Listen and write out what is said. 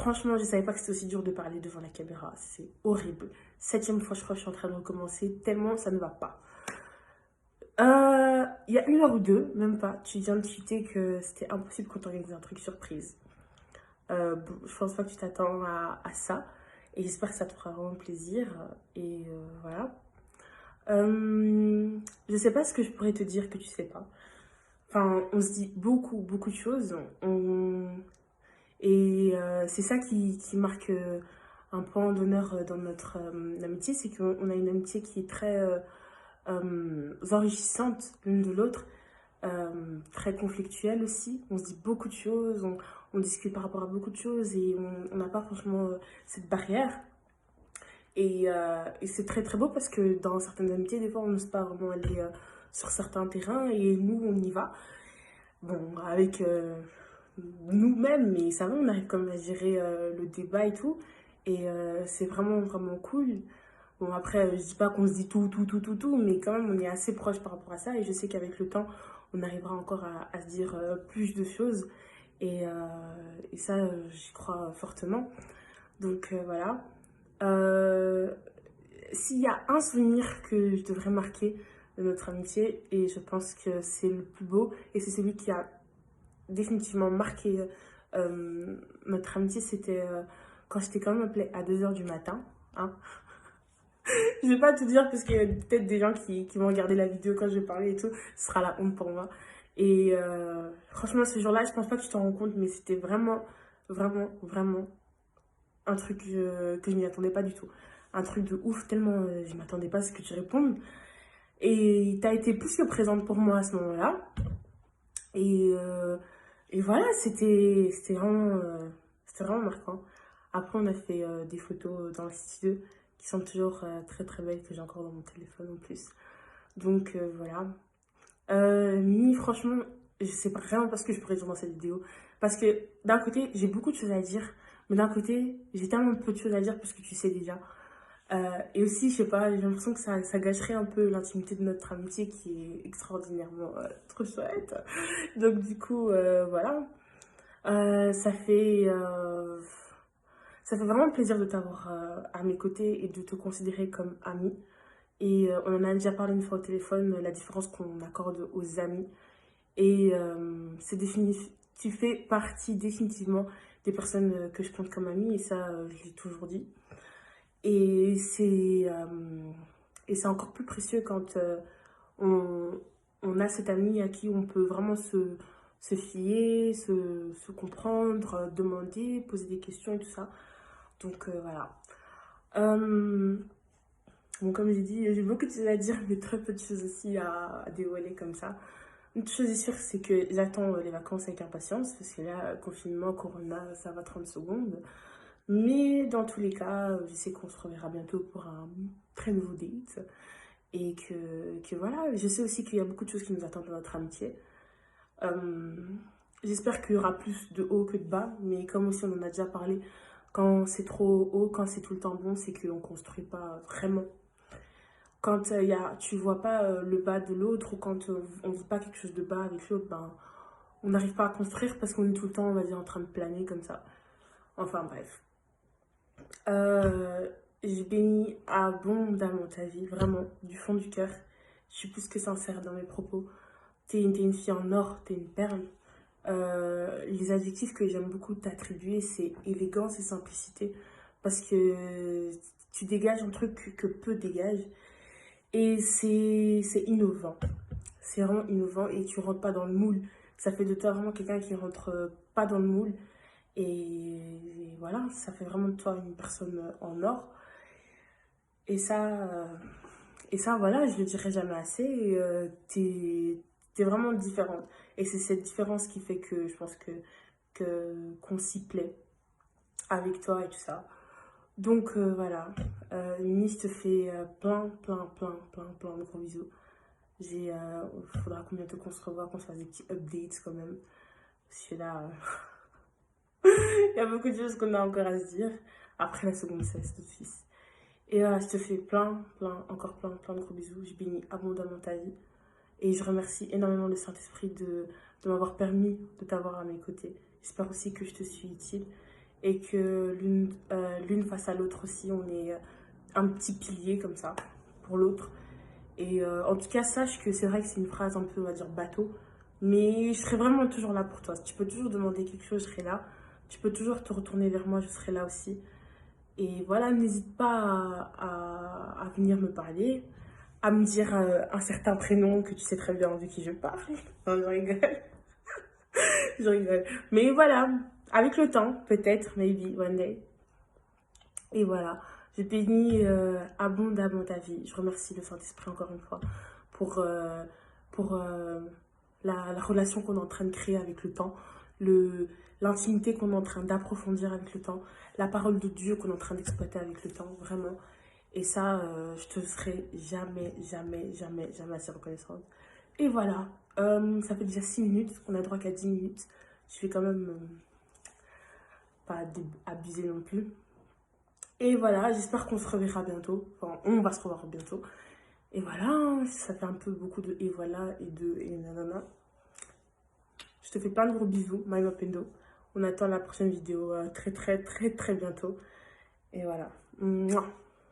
Franchement, je savais pas que c'était aussi dur de parler devant la caméra. C'est horrible. 7e fois, je crois que je suis en train de recommencer, tellement ça ne va pas. Il y a 1 heure ou deux, même pas, tu viens de tweeter que c'était impossible qu'on t'organise un truc surprise. Bon, je pense pas que tu t'attends à ça. Et j'espère que ça te fera vraiment plaisir. Et voilà. Je sais pas ce que je pourrais te dire que tu sais pas. Enfin, on se dit beaucoup, beaucoup de choses. Et c'est ça qui marque un point d'honneur dans notre amitié, c'est qu'on a une amitié qui est très enrichissante l'une de l'autre, très conflictuelle aussi. On se dit beaucoup de choses, on discute par rapport à beaucoup de choses et on n'a pas franchement cette barrière. Et c'est très très beau parce que dans certaines amitiés, des fois, on n'ose pas vraiment aller sur certains terrains et nous, on y va. Bon, avec nous-mêmes, mais ça va, on arrive quand même à gérer le débat et tout. Et c'est vraiment vraiment cool. Bon, après, je dis pas qu'on se dit tout, mais quand même, on est assez proche par rapport à ça. Et je sais qu'avec le temps, on arrivera encore à se dire plus de choses. Et ça, j'y crois fortement. Donc voilà. Euh, S'il y a un souvenir que je devrais marquer de notre amitié, et je pense que c'est le plus beau, et c'est celui qui a définitivement marqué notre amitié, c'était quand je t'ai quand même appelé à 2 heures du matin. Hein. Je vais pas te dire parce qu'il y a peut-être des gens qui vont regarder la vidéo quand je vais parler et tout. Ce sera la honte pour moi. Et franchement, ce jour-là, je pense pas que tu t'en rends compte, mais c'était vraiment, vraiment, vraiment un truc que je n'y attendais pas du tout. Un truc de ouf, tellement je m'attendais pas à ce que tu répondes. Et t'as été plus que présente pour moi à ce moment-là. Et, euh, et voilà, c'était vraiment marquant. Après, on a fait des photos dans le studio qui sont toujours très très belles, que j'ai encore dans mon téléphone en plus. Donc voilà. Mimi, franchement, je sais pas vraiment pas ce que je pourrais dire dans cette vidéo. Parce que d'un côté, j'ai beaucoup de choses à dire, mais d'un côté, j'ai tellement peu de choses à dire parce que tu sais déjà. Et aussi, je sais pas, j'ai l'impression que ça gâcherait un peu l'intimité de notre amitié qui est extraordinairement trop chouette. Donc du coup, voilà. Euh, ça fait, euh, Ça fait vraiment plaisir de t'avoir à mes côtés et de te considérer comme ami. Et on en a déjà parlé une fois au téléphone, la différence qu'on accorde aux amis. Et tu fais partie définitivement des personnes que je compte comme amies, et ça, je l'ai toujours dit. Et c'est encore plus précieux quand on, on a cet ami à qui on peut vraiment se fier, se comprendre, demander, poser des questions et tout ça. Donc voilà. Euh, bon, comme j'ai dit, j'ai beaucoup de choses à dire, mais très peu de choses aussi à dévoiler comme ça. Une chose est sûre, c'est que j'attends les vacances avec impatience, parce que là, confinement, corona, ça va 30 secondes. Mais dans tous les cas, je sais qu'on se reverra bientôt pour un très nouveau date. Et que voilà, je sais aussi qu'il y a beaucoup de choses qui nous attendent dans notre amitié. Euh, J'espère qu'il y aura plus de haut que de bas, mais comme aussi on en a déjà parlé, quand c'est trop haut, quand c'est tout le temps bon, c'est qu'on ne construit pas vraiment. Quand tu vois pas le bas de l'autre ou quand on ne vit pas quelque chose de bas avec l'autre, ben, on n'arrive pas à construire parce qu'on est tout le temps, on va dire, en train de planer comme ça. Enfin bref. Euh, je bénis abondamment ta vie, vraiment, du fond du cœur. Je suis plus que sincère dans mes propos. T'es une fille en or, t'es une perle. Les adjectifs que j'aime beaucoup t'attribuer, c'est élégance et simplicité. Parce que tu dégages un truc que peu dégagent. Et c'est innovant. C'est vraiment innovant et tu rentres pas dans le moule. Ça fait de toi vraiment quelqu'un qui rentre pas dans le moule. Et voilà, ça fait vraiment de toi une personne en or. Et ça, voilà, je le dirai jamais assez. T'es vraiment différente. Et c'est cette différence qui fait que je pense qu'on s'y plaît avec toi et tout ça. Donc voilà, Mimi, je te fais plein de gros bisous. Faudra qu'on bientôt qu'on se revoie, qu'on se fasse des petits updates quand même. Parce que là, il y a beaucoup de choses qu'on a encore à se dire. Après la seconde cesse d'office. Et je te fais encore plein de gros bisous. Je bénis abondamment ta vie. Et je remercie énormément le Saint-Esprit de m'avoir permis de t'avoir à mes côtés. J'espère aussi que je te suis utile. et que l'une face à l'autre aussi, on est un petit pilier comme ça pour l'autre. Et en tout cas, sache que c'est vrai que c'est une phrase un peu, on va dire, bateau, mais je serai vraiment toujours là pour toi. Si tu peux toujours demander quelque chose, je serai là. Tu peux toujours te retourner vers moi, je serai là aussi. Et voilà, n'hésite pas à venir me parler, à me dire un certain prénom que tu sais très bien de qui je parle. Non, je rigole, je rigole. Mais voilà, avec le temps, peut-être, maybe, one day. Et voilà, je bénis abondamment ta vie. Je remercie le Saint-Esprit encore une fois pour, pour la relation qu'on est en train de créer avec le temps, l'intimité qu'on est en train d'approfondir avec le temps, la parole de Dieu qu'on est en train d'exploiter avec le temps, vraiment. Et ça, je te serai jamais, jamais, jamais, jamais assez reconnaissante. Et voilà, ça fait déjà 6 minutes, on a droit qu'à 10 minutes. Je vais quand même pas abuser non plus. Et voilà, j'espère qu'on se reverra bientôt. Enfin, on va se revoir bientôt. Et voilà, ça fait un peu beaucoup de et voilà et de et nanana. Je te fais plein de gros bisous, my Mapendo. On attend la prochaine vidéo très très très très bientôt. Et voilà. Mouah.